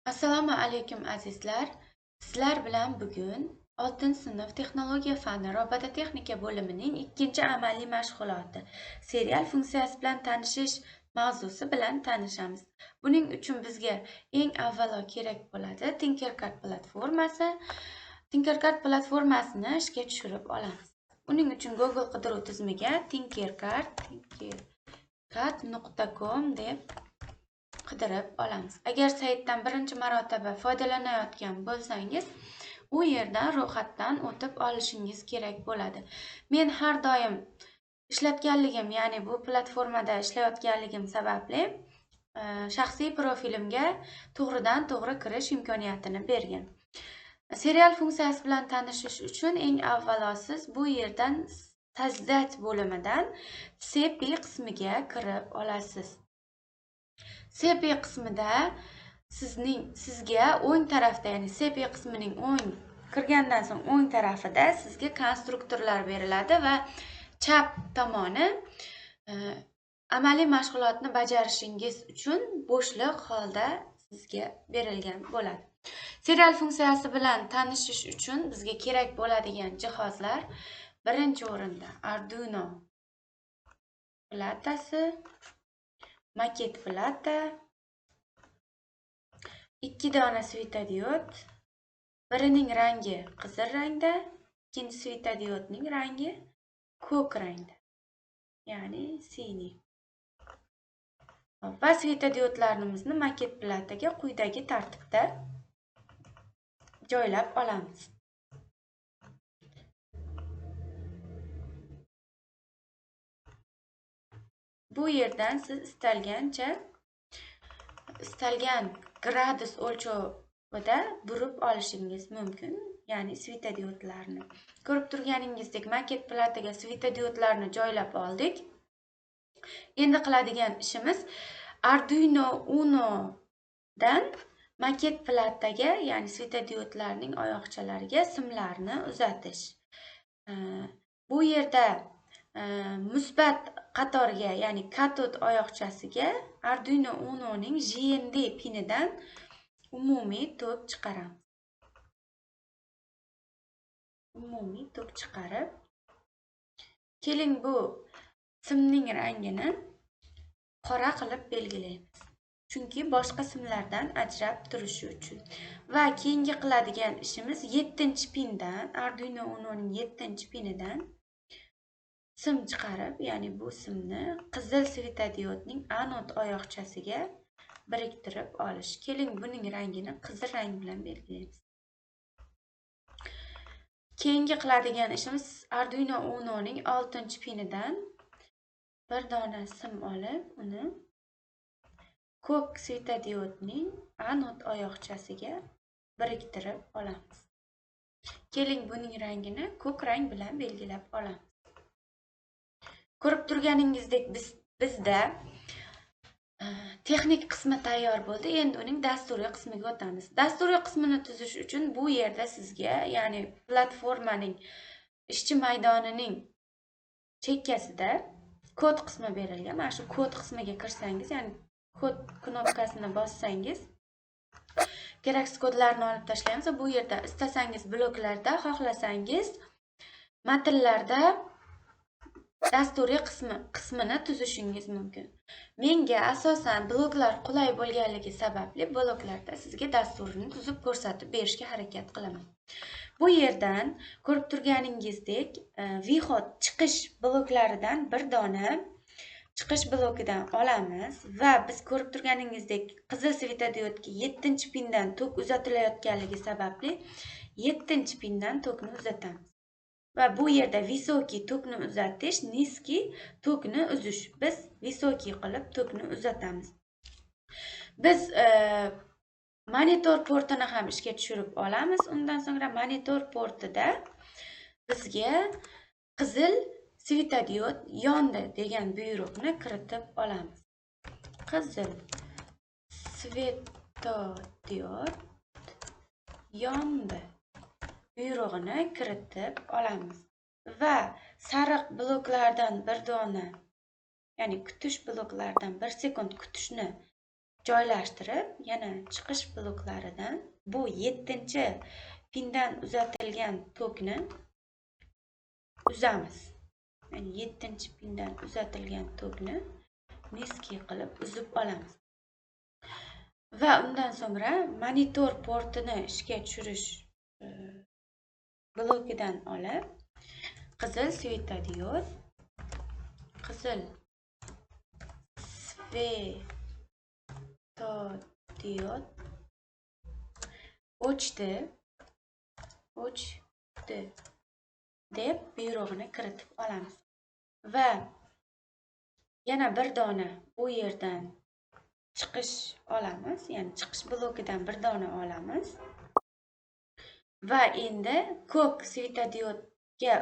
Assalomu alaykum azizlar. Sizlar bilan bugun 6-sinf texnologiya fani robototexnika bo'limining 2-amaliy mashg'uloti serial funksiyasi bilan tanishish mavzusi bilan tanishamiz. Buning uchun bizga eng avvalo kerak bo'ladi Tinkercad platformasi. Tinkercad platformasini ishga tushirib olamiz. Buning uchun Google qidiruv tizimiga tinkercad.com deb qidirib olamiz. Agar saytdan birinchi marotaba foydalanayotgan bo'lsangiz, u yerdan ro'yxatdan o'tib olishingiz kerak bo'ladi. Men har doim ishlatganligim, ya'ni bu platformada ishlayotganligim sababli shaxsiy profilimga to'g'ridan to'g'ri kirish imkoniyatini bergan. Serial funksiyasi bilan tanishish uchun eng avvalo siz bu yerdan sozdать bo'limidan CP qismiga kirib olasiz. CP qismida sizga o'ng tarafda, ya'ni CP qismining kirgandan so'ng o'ng tarafida sizga konstruktorlar beriladi va chap tomoni amaliy mashg'ulotni bajarishingiz uchun bo'shliq holda sizga berilgan bo'ladi. Serial funksiyasi bilan tanishish uchun bizga kerak bo'ladigan jihozlar birinchi o'rinda Arduino platasi, maket plata, 2 dona svetodiod, birining rangi qizil rangda, ikkinchi svetodiodning rangi ko'k rangda, ya'ni siniy. Va svetodiodlarimizni maket plataga quyidagi tartibda joylab olamiz. Bu yerdan siz istalgan gradus o'lchovida burib olishingiz mumkin, ya'ni svetodiodlarni. Ko'rib turganingizdek maket plataga svetodiodlarni joylab oldik. Endi qiladigan ishimiz Arduino Uno dan maket plataga, ya'ni svetodiodlarning oyoqchalariga simlarni uzatish. Bu yerda musbat qatorga, ya'ni katod oyoqchasiga Arduino Uno'ning JND pinidan umumiy tok chiqaramiz. Umumiy tok chiqarib, keling bu simning rangini qora qilib belgilaymiz. Chunki boshqa simlardan ajrab turishi uchun. Va keyingi qiladigan ishimiz 7-pindan, Arduino Uno'ning 7-pinidan sim chiqarib, ya'ni bu simni qizil svetodiodning anod oyoqchasiga biriktirib olish. Keling buning rangini qizil rang bilan belgilaymiz. Keyingi qiladigan ishimiz Arduino Uno'ning 6-pinidan bir dona sim olib, uni ko'k svetodiodning anod oyoqchasiga biriktirib olamiz. Keling buning rangini ko'k rang bilan belgilab olamiz. Ko'rib turganingizdek bizda texnik qismi tayyor bo'ldi. Endi uning dasturiy qismiga o'tamiz. Dasturiy qismini tuzish uchun bu yerda sizga, ya'ni platformaning ishchi maydonining chekkasida kod qismi berilgan. Mana shu kod qismiga kirsangiz, ya'ni kod knopkasini bossangiz, keraksiz kodlarni olib tashlaymiz. Bu yerda istasangiz bloklarda, xohlasangiz matnlarda dasturiy qismini tuzishingiz mumkin. Menga asosan bloklar qulay bo'lganligi sababli bloklarda sizga dasturini tuzib ko'rsatib berishga harakat qilaman. Bu yerdan ko'rib turganingizdek, vihod chiqish bloklaridan bir dona chiqish blokidan olamiz va biz ko'rib turganingizdek qizil svetodiodga 7-pindan tok uzatilayotganligi sababli 7-pindan tokni uzatamiz. Va bu yerda visokiy tokni uzatish, nizkiy tokni uzish. Biz visokiy qilib tokni uzatamiz. Biz monitor portini ham ishga tushirib olamiz. Undan so'ngra monitor portida bizga qizil svetodiod yondi degan buyruqni kiritib olamiz. Qizil svetodiod yondi buyrug'ini kiritib olamiz va sariq bloklardan bir dona, ya'ni kutish bloklaridan 1 sekund kutishni joylashtirib, yana chiqish bloklaridan bu 7-pindan uzatilgan tokni uzamiz. Yani 7-pindan uzatilgan tokni niskiy qilib uzib olamiz. Va undan so'ngra monitor portini ishga tushirish blokidan olib, qizil svetodiod o'chdi deb buyrug'ini kiritib olamiz. Va yana bir dona bu yerdan chiqish olamiz, ya'ni chiqish blokidan bir dona olamiz. Va endi ko'k svetodiodga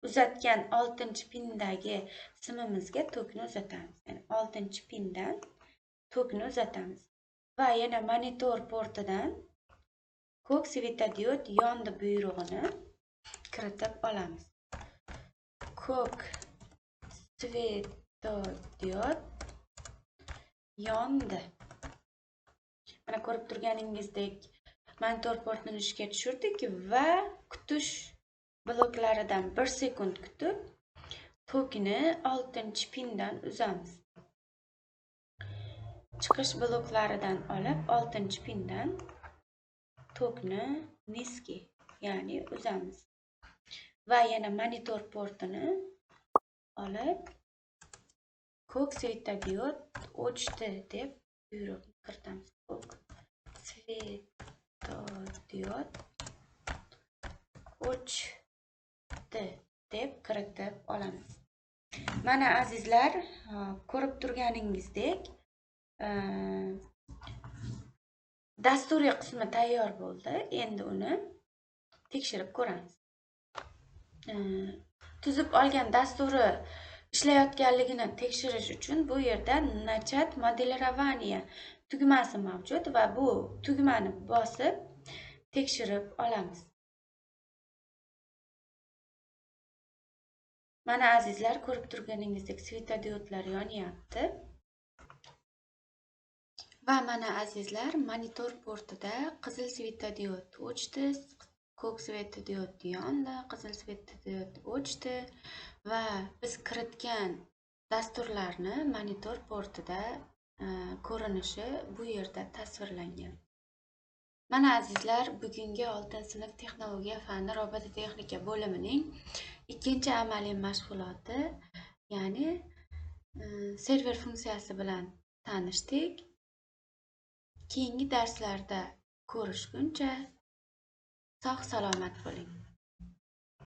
uzatgan 6-pindagi simimizga tokni uzatamiz. Ya'ni 6-pindan tokni uzatamiz. Va yana monitor portidan ko'k svetodiod yondi buyrug'ini kiritib olamiz. Ko'k svetodiod yondi. Mana ko'rib turganingizdek monitor portini ishga tushirdik va kutish bloklaridan 1 sekund kutib, tokni 6-pindan uzamiz. Chiqish bloklaridan olib 6-pindan tokni niskiy, ya'ni uzamiz. Va yana monitor portini olib ko'k svetodiod o'chdi deb buyruqni kiritamiz. Ko'k svetodiod o'chdi deb kiritib olamiz. Mana azizlar, ko'rib turganingizdek dasturiy qismi tayyor bo'ldi. Endi uni tekshirib ko'ramiz. Tuzib olgan dasturi ishlayotganligini tekshirish uchun bu yerda Nachat modelирование tugmasi mavjud va bu tugmani bosib tekshirib olamiz. Mana azizlar, ko'rib turganingizdek svetodiodlar yonyapti. Va mana azizlar, monitor portida qizil svetodiod o'chdi, ko'k svetodiod yondi, qizil svetodiod o'chdi va biz kiritgan dasturlarni monitor portida ko'rinishi bu yerda tasvirlangan. Mana azizlar, bugungi 6-sinf texnologiya fani robototexnika bo'limining 2-amaliy mashg'uloti, ya'ni server funksiyasi bilan tanishdik. Keyingi darslarda ko'rishguncha sog' salomat bo'ling.